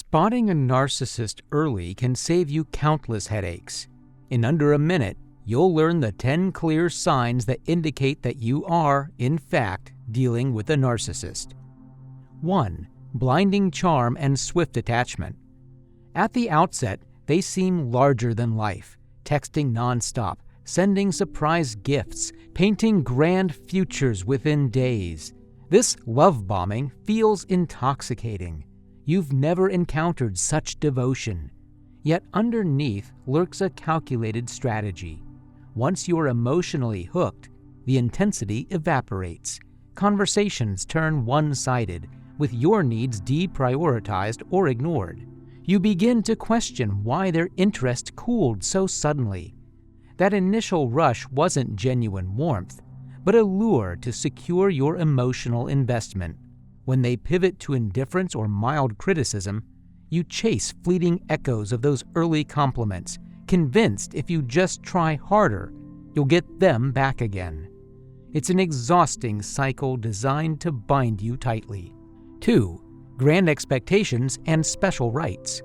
Spotting a narcissist early can save you countless headaches. In under a minute, you'll learn the 10 clear signs that indicate that you are, in fact, dealing with a narcissist. 1. Blinding charm and swift attachment. At the outset, they seem larger than life, texting nonstop, sending surprise gifts, painting grand futures within days. This love bombing feels intoxicating. You've never encountered such devotion. Yet underneath lurks a calculated strategy. Once you're emotionally hooked, the intensity evaporates. Conversations turn one-sided, with your needs deprioritized or ignored. You begin to question why their interest cooled so suddenly. That initial rush wasn't genuine warmth, but a lure to secure your emotional investment. When they pivot to indifference or mild criticism, you chase fleeting echoes of those early compliments, convinced if you just try harder, you'll get them back again. It's an exhausting cycle designed to bind you tightly. 2. Grand expectations and special rights.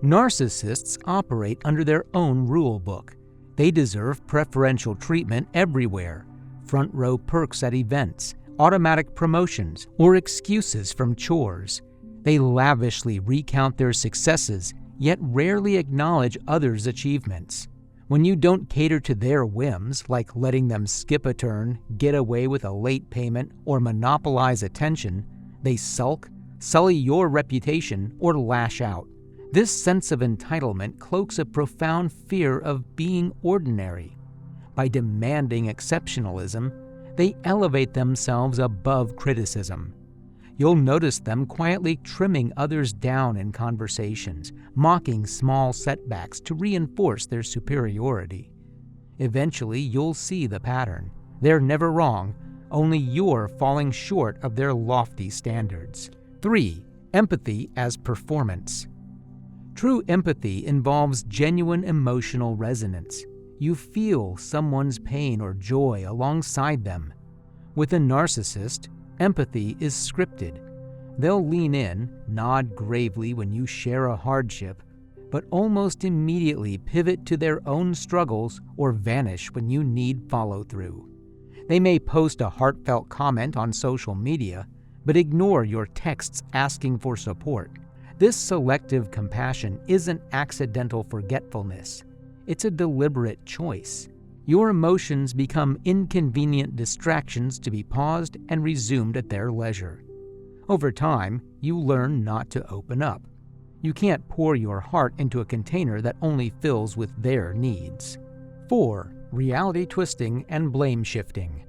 Narcissists operate under their own rule book. They deserve preferential treatment everywhere, front row perks at events, automatic promotions, or excuses from chores. They lavishly recount their successes, yet rarely acknowledge others' achievements. When you don't cater to their whims, like letting them skip a turn, get away with a late payment, or monopolize attention, they sulk, sully your reputation, or lash out. This sense of entitlement cloaks a profound fear of being ordinary. By demanding exceptionalism, they elevate themselves above criticism. You'll notice them quietly trimming others down in conversations, mocking small setbacks to reinforce their superiority. Eventually, you'll see the pattern. They're never wrong, only you're falling short of their lofty standards. 3. Empathy as performance. True empathy involves genuine emotional resonance. You feel someone's pain or joy alongside them. With a narcissist, empathy is scripted. They'll lean in, nod gravely when you share a hardship, but almost immediately pivot to their own struggles or vanish when you need follow-through. They may post a heartfelt comment on social media, but ignore your texts asking for support. This selective compassion isn't accidental forgetfulness. It's a deliberate choice. Your emotions become inconvenient distractions to be paused and resumed at their leisure. Over time, you learn not to open up. You can't pour your heart into a container that only fills with their needs. 4. Reality twisting and blame shifting.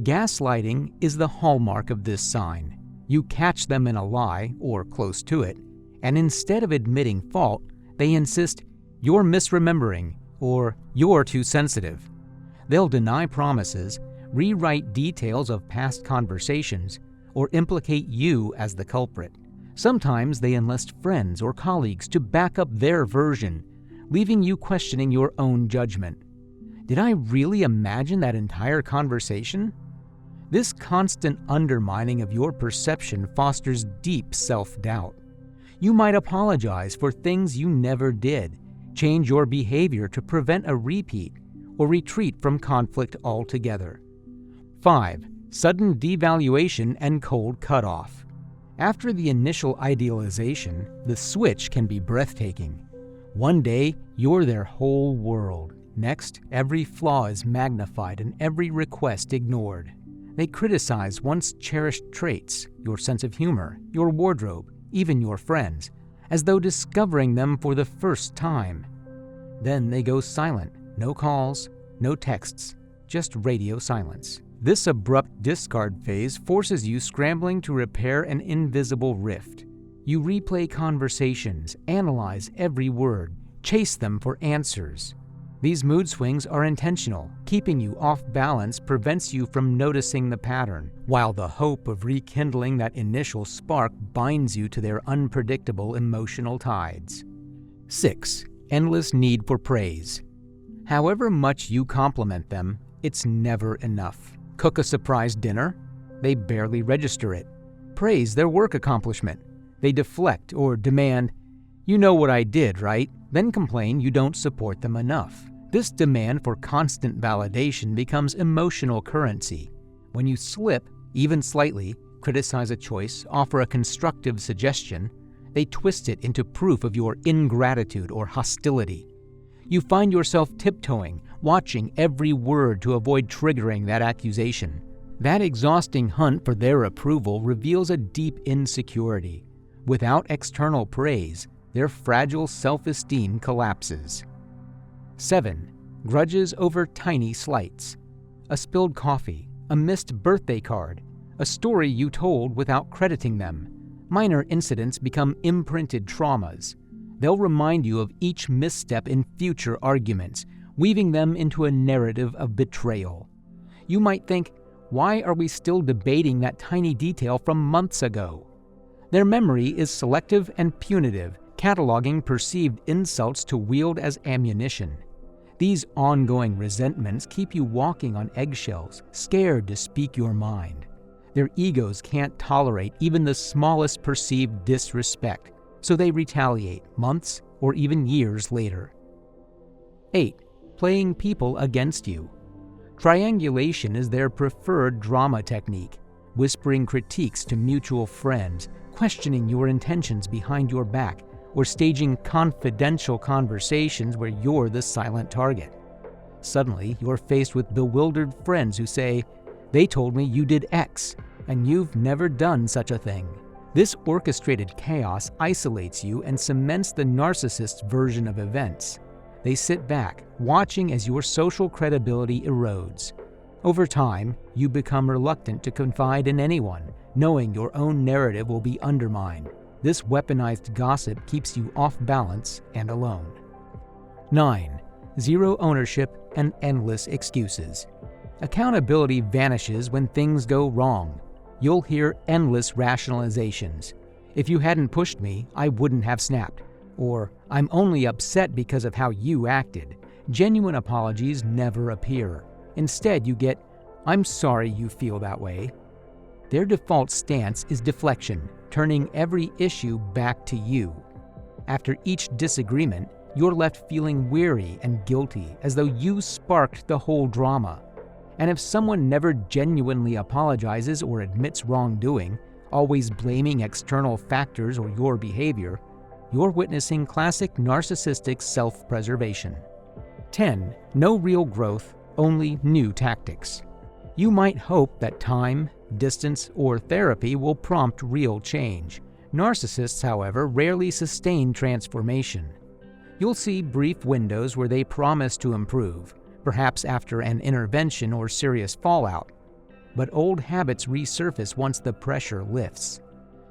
Gaslighting is the hallmark of this sign. You catch them in a lie, or close to it, and instead of admitting fault, they insist, "You're misremembering," or "You're too sensitive." They'll deny promises, rewrite details of past conversations, or implicate you as the culprit. Sometimes they enlist friends or colleagues to back up their version, leaving you questioning your own judgment. Did I really imagine that entire conversation? This constant undermining of your perception fosters deep self-doubt. You might apologize for things you never did, change your behavior to prevent a repeat, or retreat from conflict altogether. 5. Sudden devaluation and cold cutoff. After the initial idealization, the switch can be breathtaking. One day, you're their whole world. Next, every flaw is magnified and every request ignored. They criticize once cherished traits, your sense of humor, your wardrobe, even your friends, as though discovering them for the first time. Then they go silent. No calls, no texts, just radio silence. This abrupt discard phase forces you scrambling to repair an invisible rift. You replay conversations, analyze every word, chase them for answers. These mood swings are intentional. Keeping you off balance prevents you from noticing the pattern, while the hope of rekindling that initial spark binds you to their unpredictable emotional tides. 6. Endless need for praise. However much you compliment them, it's never enough. Cook a surprise dinner? They barely register it. Praise their work accomplishment? They deflect or demand, "You know what I did, right?" Then complain you don't support them enough. This demand for constant validation becomes emotional currency. When you slip, even slightly, criticize a choice, offer a constructive suggestion, they twist it into proof of your ingratitude or hostility. You find yourself tiptoeing, watching every word to avoid triggering that accusation. That exhausting hunt for their approval reveals a deep insecurity. Without external praise, their fragile self-esteem collapses. 7. Grudges over tiny slights. A spilled coffee, a missed birthday card, a story you told without crediting them. Minor incidents become imprinted traumas. They'll remind you of each misstep in future arguments, weaving them into a narrative of betrayal. You might think, why are we still debating that tiny detail from months ago? Their memory is selective and punitive, cataloging perceived insults to wield as ammunition. These ongoing resentments keep you walking on eggshells, scared to speak your mind. Their egos can't tolerate even the smallest perceived disrespect, so they retaliate months or even years later. 8. Playing people against you. Triangulation is their preferred drama technique, whispering critiques to mutual friends, questioning your intentions behind your back, or staging confidential conversations where you're the silent target. Suddenly, you're faced with bewildered friends who say, "They told me you did X, and you've never done such a thing." This orchestrated chaos isolates you and cements the narcissist's version of events. They sit back, watching as your social credibility erodes. Over time, you become reluctant to confide in anyone, knowing your own narrative will be undermined. This weaponized gossip keeps you off balance and alone. 9. Zero ownership and endless excuses. Accountability vanishes when things go wrong. You'll hear endless rationalizations. "If you hadn't pushed me, I wouldn't have snapped." Or, "I'm only upset because of how you acted." Genuine apologies never appear. Instead, you get, "I'm sorry you feel that way." Their default stance is deflection, turning every issue back to you. After each disagreement, you're left feeling weary and guilty, as though you sparked the whole drama. And if someone never genuinely apologizes or admits wrongdoing, always blaming external factors or your behavior, you're witnessing classic narcissistic self-preservation. 10. No real growth, only new tactics. You might hope that time, distance, or therapy will prompt real change. Narcissists, however, rarely sustain transformation. You'll see brief windows where they promise to improve, perhaps after an intervention or serious fallout. But old habits resurface once the pressure lifts.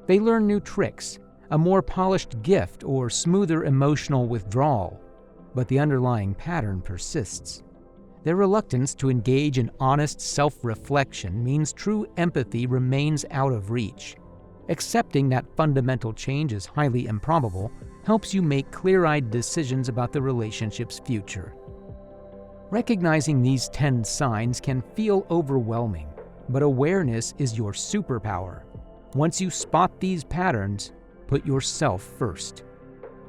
They learn new tricks, a more polished gift, or smoother emotional withdrawal, but the underlying pattern persists. Their reluctance to engage in honest self-reflection means true empathy remains out of reach. Accepting that fundamental change is highly improbable helps you make clear-eyed decisions about the relationship's future. Recognizing these 10 signs can feel overwhelming, but awareness is your superpower. Once you spot these patterns, put yourself first.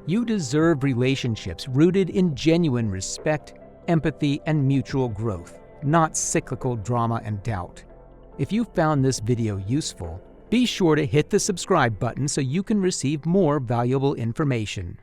You deserve relationships rooted in genuine respect, empathy, and mutual growth, not cyclical drama and doubt. If you found this video useful, be sure to hit the subscribe button so you can receive more valuable information.